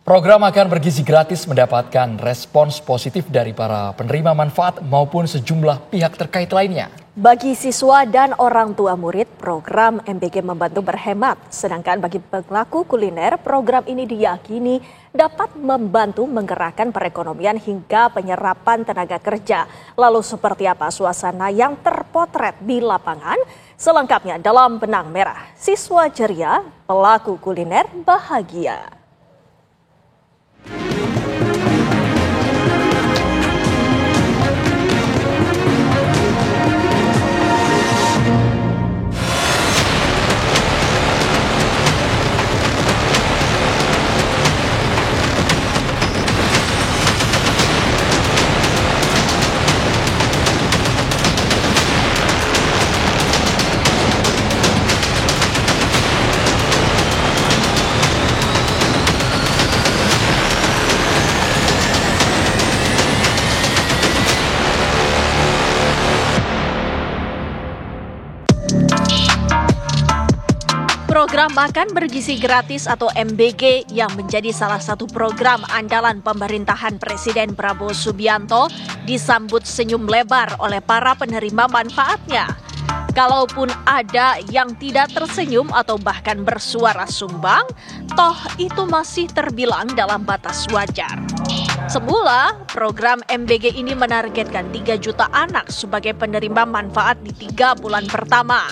Program makan bergizi gratis mendapatkan respons positif dari para penerima manfaat maupun sejumlah pihak terkait lainnya. Bagi siswa dan orang tua murid, program MBG membantu berhemat. Sedangkan bagi pelaku kuliner, program ini diyakini dapat membantu menggerakkan perekonomian hingga penyerapan tenaga kerja. Lalu seperti apa suasana yang terpotret di lapangan? Selengkapnya dalam Benang Merah. Siswa ceria, pelaku kuliner bahagia. Program Makan Bergizi Gratis atau MBG yang menjadi salah satu program andalan pemerintahan Presiden Prabowo Subianto disambut senyum lebar oleh para penerima manfaatnya. Kalaupun ada yang tidak tersenyum atau bahkan bersuara sumbang, toh itu masih terbilang dalam batas wajar. Semula, program MBG ini menargetkan 3 juta anak sebagai penerima manfaat di 3 bulan pertama.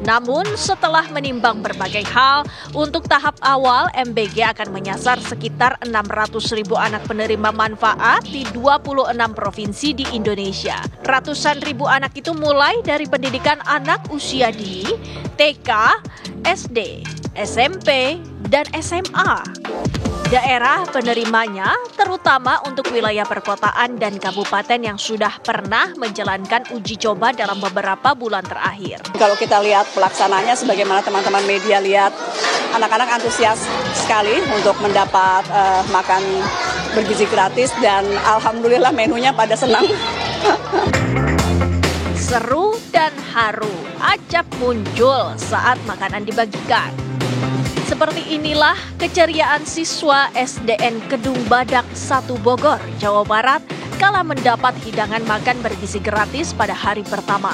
Namun setelah menimbang berbagai hal, untuk tahap awal MBG akan menyasar sekitar 600.000 anak penerima manfaat di 26 provinsi di Indonesia. Ratusan ribu anak itu mulai dari pendidikan anak usia dini, TK, SD, SMP, dan SMA. Daerah penerimanya terutama untuk wilayah perkotaan dan kabupaten yang sudah pernah menjalankan uji coba dalam beberapa bulan terakhir. Kalau kita lihat pelaksananya sebagaimana teman-teman media lihat, anak-anak antusias sekali untuk mendapat makan bergizi gratis dan alhamdulillah menunya pada senang. Seru dan haru acap muncul saat makanan dibagikan. Seperti inilah keceriaan siswa SDN Kedung Badak 1 Bogor, Jawa Barat kala mendapat hidangan makan bergizi gratis pada hari pertama.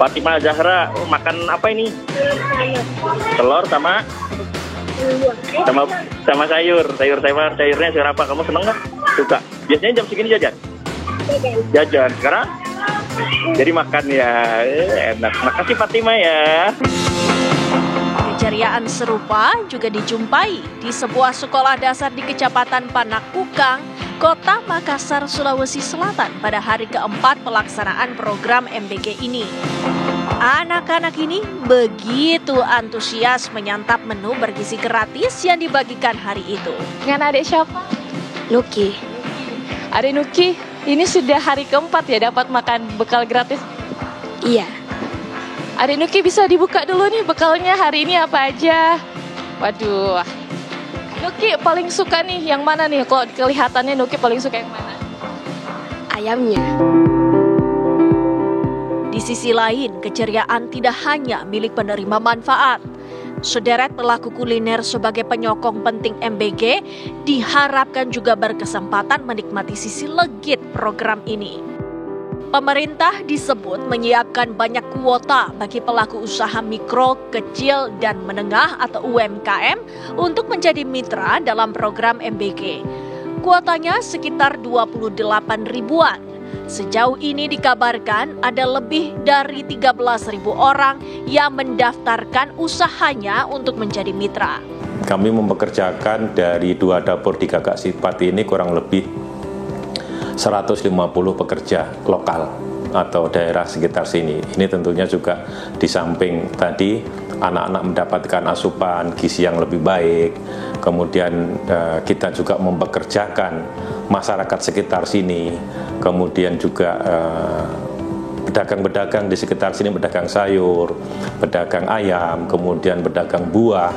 Fatimah Zahra, makan apa ini? Telur sama sayur. Sayurnya sayur apa? Kamu seneng nggak? Suka. Biasanya jam segini jajan? Jajan. Sekarang? Jadi makan ya. Enak. Makasih Fatimah ya. Keceriaan serupa juga dijumpai di sebuah sekolah dasar di Kecamatan Panakukang, Kota Makassar, Sulawesi Selatan pada hari keempat pelaksanaan program MBG ini. Anak-anak ini begitu antusias menyantap menu bergizi gratis yang dibagikan hari itu. Dengan adik siapa? Nuki. Adik Nuki, ini sudah hari keempat ya dapat makan bekal gratis? Iya. Adik Nuki bisa dibuka dulu nih bekalnya hari ini apa aja? Waduh. Nuki paling suka nih yang mana nih? Kalau kelihatannya Nuki paling suka yang mana? Ayamnya. Di sisi lain, keceriaan tidak hanya milik penerima manfaat. Sederet pelaku kuliner sebagai penyokong penting MBG diharapkan juga berkesempatan menikmati sisi legit program ini. Pemerintah disebut menyiapkan banyak kuota bagi pelaku usaha mikro, kecil, dan menengah atau UMKM untuk menjadi mitra dalam program MBG. Kuotanya sekitar 28 ribuan. Sejauh ini dikabarkan ada lebih dari 13.000 orang yang mendaftarkan usahanya untuk menjadi mitra. Kami mempekerjakan dari 2 dapur di Gagak Sipat ini kurang lebih 150 pekerja lokal atau daerah sekitar sini. Ini tentunya juga di samping tadi anak-anak mendapatkan asupan gizi yang lebih baik, kemudian kita juga mempekerjakan masyarakat sekitar sini, kemudian juga pedagang-pedagang di sekitar sini, pedagang sayur, pedagang ayam, kemudian pedagang buah.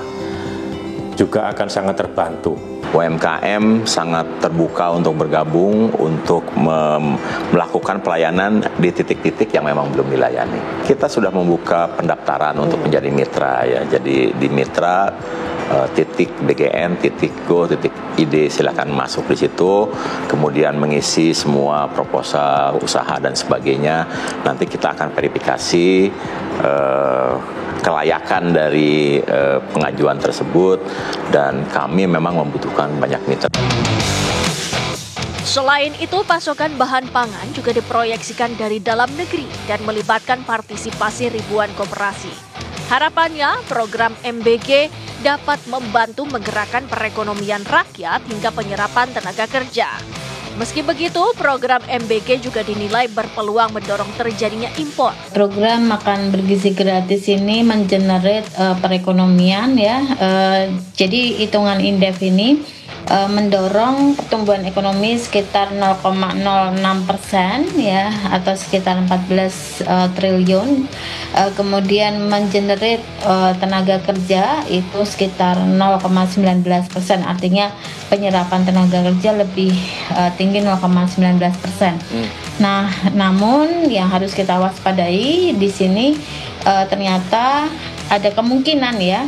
juga akan sangat terbantu. UMKM sangat terbuka untuk bergabung, untuk melakukan pelayanan di titik-titik yang memang belum dilayani. Kita sudah membuka pendaftaran untuk menjadi mitra ya. Jadi di mitra .bgn.go.id silakan masuk di situ, kemudian mengisi semua proposal usaha dan sebagainya. Nanti kita akan verifikasi kelayakan dari pengajuan tersebut, dan kami memang membutuhkan banyak mitra. Selain itu, pasokan bahan pangan juga diproyeksikan dari dalam negeri dan melibatkan partisipasi ribuan koperasi. Harapannya, program MBG dapat membantu menggerakkan perekonomian rakyat hingga penyerapan tenaga kerja. Meski begitu, program MBG juga dinilai berpeluang mendorong terjadinya impor. Program makan bergizi gratis ini mengenerate perekonomian ya. Jadi hitungan indef ini mendorong pertumbuhan ekonomi sekitar 0,06% ya, atau sekitar 14 triliun. Kemudian mengenerate tenaga kerja itu sekitar 0,19%, artinya penyerapan tenaga kerja lebih tinggi 0,19%. Nah, namun yang harus kita waspadai di sini ternyata ada kemungkinan ya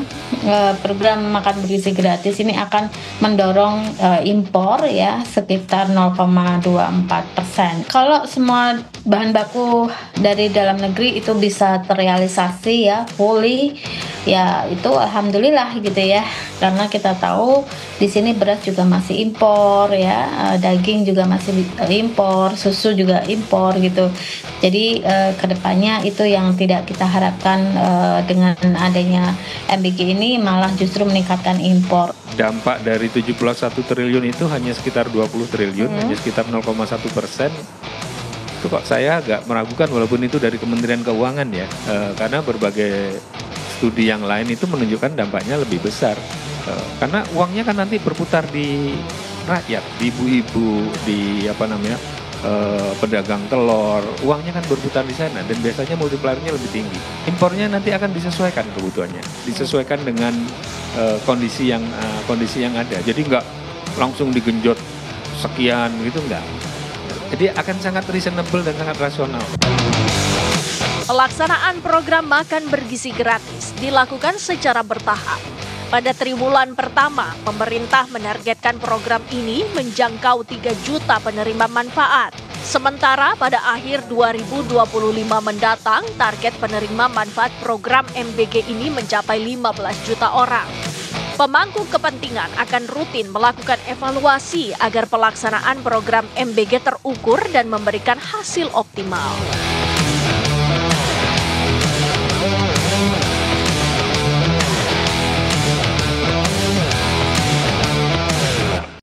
program makan bergizi gratis ini akan mendorong impor ya sekitar 0,24%. Kalau semua bahan baku dari dalam negeri itu bisa terrealisasi ya fully, ya itu alhamdulillah gitu ya. Karena kita tahu di sini beras juga masih impor ya, daging juga masih impor, susu juga impor gitu. Jadi kedepannya itu yang tidak kita harapkan dengan adanya MBG ini, malah justru meningkatkan impor. Dampak dari 71 triliun itu hanya sekitar 20 triliun, hanya sekitar 0,1%. Itu kok saya agak meragukan, walaupun itu dari Kementerian Keuangan ya, karena berbagai studi yang lain itu menunjukkan dampaknya lebih besar. Karena uangnya kan nanti berputar di rakyat, di ibu-ibu, di pedagang telur, uangnya kan berputar di sana, dan biasanya multipliernya lebih tinggi. Impornya nanti akan disesuaikan kebutuhannya, disesuaikan dengan kondisi yang ada. Jadi nggak langsung digenjot sekian gitu, nggak. Jadi akan sangat reasonable dan sangat rasional. Pelaksanaan program makan bergizi gratis dilakukan secara bertahap. Pada triwulan pertama, pemerintah menargetkan program ini menjangkau 3 juta penerima manfaat. Sementara pada akhir 2025 mendatang, target penerima manfaat program MBG ini mencapai 15 juta orang. Pemangku kepentingan akan rutin melakukan evaluasi agar pelaksanaan program MBG terukur dan memberikan hasil optimal.